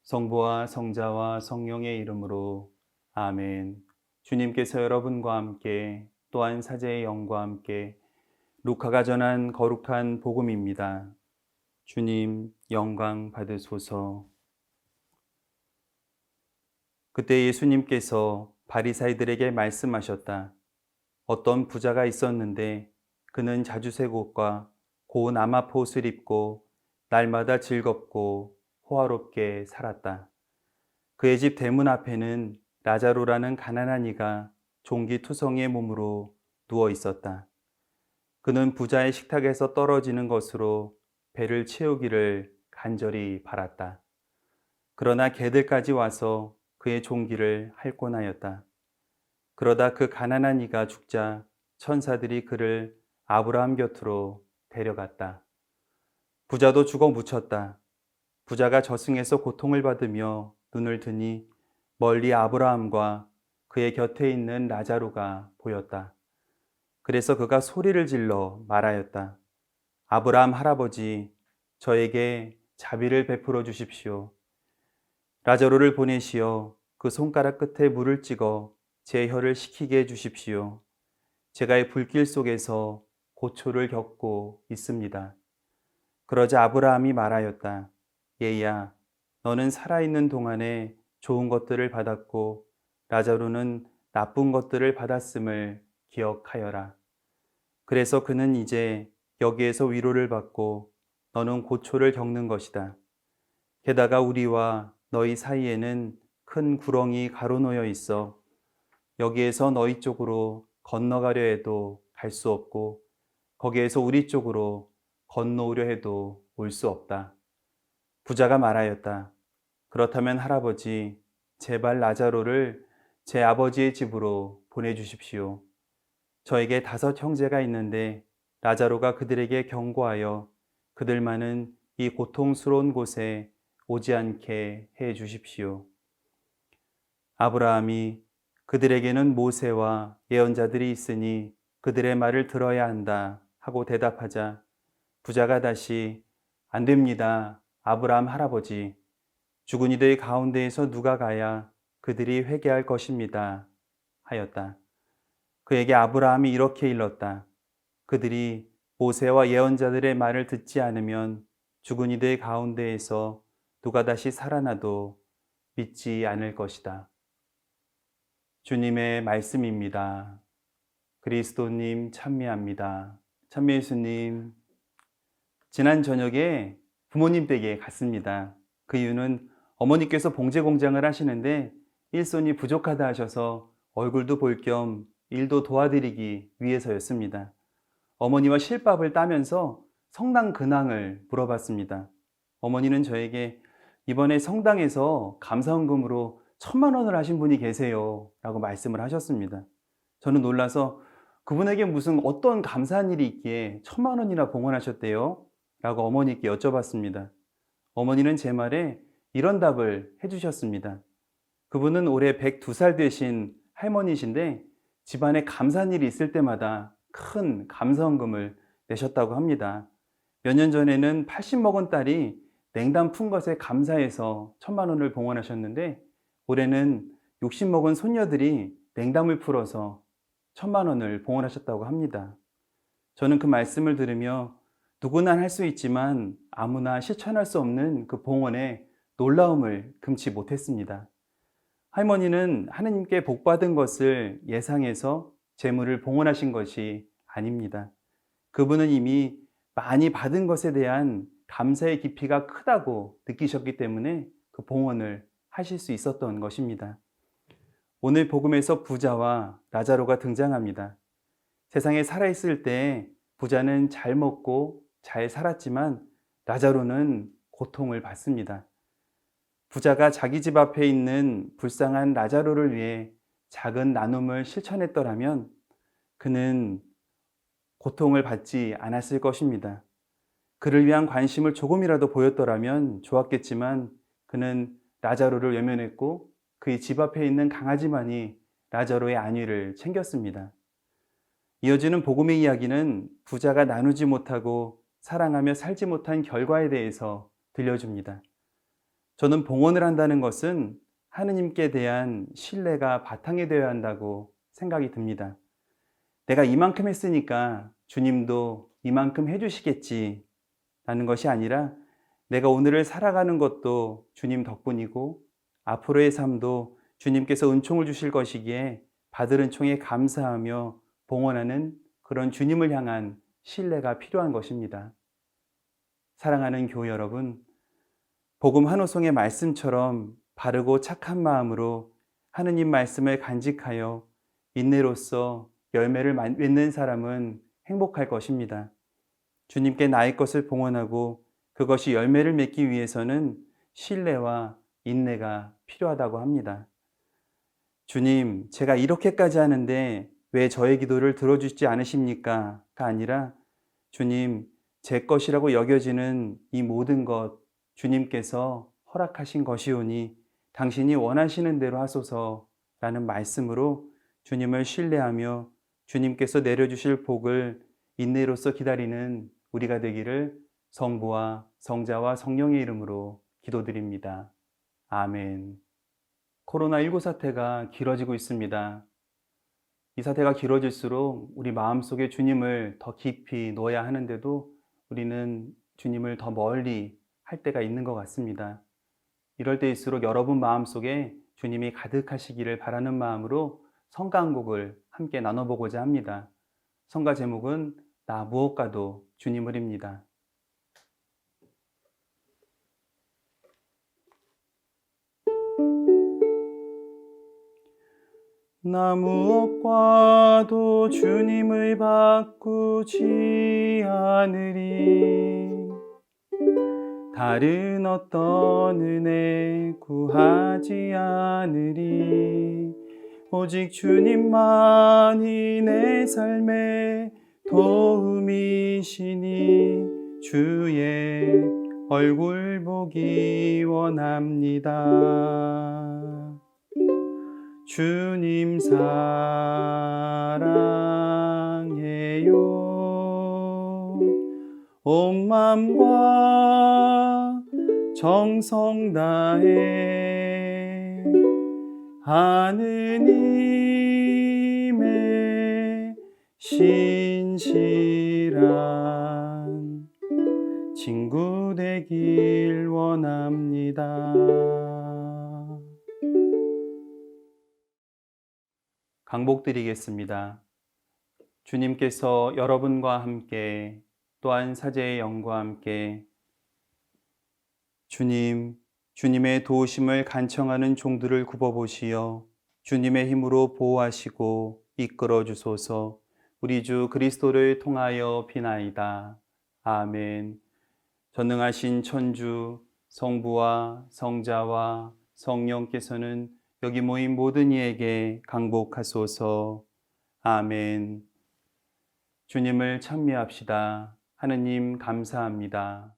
성부와 성자와 성령의 이름으로 아멘. 주님께서 여러분과 함께 또한 사제의 영과 함께 루카가 전한 거룩한 복음입니다. 주님 영광 받으소서. 그때 예수님께서 바리사이들에게 말씀하셨다. 어떤 부자가 있었는데 그는 자주색 옷과 고운 아마포 옷을 입고 날마다 즐겁고 호화롭게 살았다. 그의 집 대문 앞에는 라자로라는 가난한 이가 종기투성이의 몸으로 누워 있었다. 그는 부자의 식탁에서 떨어지는 것으로 배를 채우기를 간절히 바랐다. 그러나 개들까지 와서 그의 종기를 할권하였다. 그러다 그 가난한 이가 죽자 천사들이 그를 아브라함 곁으로 데려갔다. 부자도 죽어 묻혔다. 부자가 저승에서 고통을 받으며 눈을 드니 멀리 아브라함과 그의 곁에 있는 라자로가 보였다. 그래서 그가 소리를 질러 말하였다. 아브라함 할아버지, 저에게 자비를 베풀어 주십시오. 라자로를 보내시어 그 손가락 끝에 물을 찍어 제 혀를 식히게 해 주십시오. 제가 이 불길 속에서 고초를 겪고 있습니다. 그러자 아브라함이 말하였다. 얘야, 너는 살아있는 동안에 좋은 것들을 받았고 라자로는 나쁜 것들을 받았음을 기억하여라. 그래서 그는 이제 여기에서 위로를 받고 너는 고초를 겪는 것이다. 게다가 우리와 너희 사이에는 큰 구렁이 가로놓여 있어 여기에서 너희 쪽으로 건너가려 해도 갈 수 없고 거기에서 우리 쪽으로 건너오려 해도 올 수 없다. 부자가 말하였다. 그렇다면 할아버지, 제발 라자로를 제 아버지의 집으로 보내주십시오. 저에게 5 형제가 있는데 라자로가 그들에게 경고하여 그들만은 이 고통스러운 곳에 오지 않게 해 주십시오. 아브라함이 그들에게는 모세와 예언자들이 있으니 그들의 말을 들어야 한다 하고 대답하자 부자가 다시 안 됩니다. 아브라함 할아버지. 죽은 이들 가운데에서 누가 가야 그들이 회개할 것입니다. 하였다. 그에게 아브라함이 이렇게 일렀다. 그들이 모세와 예언자들의 말을 듣지 않으면 죽은 이들 가운데에서 누가 다시 살아나도 믿지 않을 것이다. 주님의 말씀입니다. 그리스도님 찬미합니다. 찬미 예수님. 지난 저녁에 부모님 댁에 갔습니다. 그 이유는 어머니께서 봉제 공장을 하시는데 일손이 부족하다 하셔서 얼굴도 볼 겸 일도 도와드리기 위해서였습니다. 어머니와 실밥을 따면서 성당 근황을 물어봤습니다. 어머니는 저에게 이번에 성당에서 감사헌금으로 1,000만 원을 하신 분이 계세요 라고 말씀을 하셨습니다. 저는 놀라서 그분에게 무슨 어떤 감사한 일이 있기에 1,000만 원이나 봉헌하셨대요? 라고 어머니께 여쭤봤습니다. 어머니는 제 말에 이런 답을 해주셨습니다. 그분은 올해 102살 되신 할머니신데 집안에 감사한 일이 있을 때마다 큰 감사헌금을 내셨다고 합니다. 몇 년 전에는 80 먹은 딸이 냉담 푼 것에 감사해서 1,000만 원을 봉헌하셨는데 올해는 60 먹은 손녀들이 냉담을 풀어서 1,000만 원을 봉헌하셨다고 합니다. 저는 그 말씀을 들으며 누구나 할 수 있지만 아무나 실천할 수 없는 그 봉헌에 놀라움을 금치 못했습니다. 할머니는 하느님께 복받은 것을 예상해서 재물을 봉헌하신 것이 아닙니다. 그분은 이미 많이 받은 것에 대한 감사의 깊이가 크다고 느끼셨기 때문에 그 봉헌을 하실 수 있었던 것입니다. 오늘 복음에서 부자와 라자로가 등장합니다. 세상에 살아있을 때 부자는 잘 먹고 잘 살았지만 라자로는 고통을 받습니다. 부자가 자기 집 앞에 있는 불쌍한 라자로를 위해 작은 나눔을 실천했더라면 그는 고통을 받지 않았을 것입니다. 그를 위한 관심을 조금이라도 보였더라면 좋았겠지만 그는 라자로를 외면했고 그의 집 앞에 있는 강아지만이 라자로의 안위를 챙겼습니다. 이어지는 복음의 이야기는 부자가 나누지 못하고 사랑하며 살지 못한 결과에 대해서 들려줍니다. 저는 봉헌을 한다는 것은 하느님께 대한 신뢰가 바탕이 되어야 한다고 생각이 듭니다. 내가 이만큼 했으니까 주님도 이만큼 해주시겠지 라는 것이 아니라 내가 오늘을 살아가는 것도 주님 덕분이고 앞으로의 삶도 주님께서 은총을 주실 것이기에 받을 은총에 감사하며 봉헌하는 그런 주님을 향한 신뢰가 필요한 것입니다. 사랑하는 교회 여러분, 복음 한 호송의 말씀처럼 바르고 착한 마음으로 하느님 말씀을 간직하여 인내로써 열매를 맺는 사람은 행복할 것입니다. 주님께 나의 것을 봉헌하고 그것이 열매를 맺기 위해서는 신뢰와 인내가 필요하다고 합니다. 주님, 제가 이렇게까지 하는데 왜 저의 기도를 들어주지 않으십니까? 가 아니라 주님, 제 것이라고 여겨지는 이 모든 것 주님께서 허락하신 것이오니 당신이 원하시는 대로 하소서라는 말씀으로 주님을 신뢰하며 주님께서 내려주실 복을 인내로서 기다리는 우리가 되기를 성부와 성자와 성령의 이름으로 기도드립니다. 아멘. 코로나19 사태가 길어지고 있습니다. 이 사태가 길어질수록 우리 마음속에 주님을 더 깊이 넣어야 하는데도 우리는 주님을 더 멀리 할 때가 있는 것 같습니다. 이럴 때일수록 여러분 마음속에 주님이 가득하시기를 바라는 마음으로 성가 한 곡을 함께 나눠보고자 합니다. 성가 제목은 나 무엇과도 주님을입니다. 나 무엇과도 주님을 바꾸지 않으리. 다른 어떤 은혜 구하지 않으리. 오직 주님만이 내 삶의 도움이시니 주의 얼굴 보기 원합니다. 주님 사랑해요. 온 맘과 정성 다해 하느님의 신실한 친구 되길 원합니다. 강복드리겠습니다. 주님께서 여러분과 함께 또한 사제의 영과 함께 주님의 도우심을 간청하는 종들을 굽어보시어 주님의 힘으로 보호하시고 이끌어 주소서. 우리 주 그리스도를 통하여 비나이다. 아멘. 전능하신 천주 성부와 성자와 성령께서는 여기 모인 모든 이에게 강복하소서. 아멘. 주님을 찬미합시다. 하느님 감사합니다.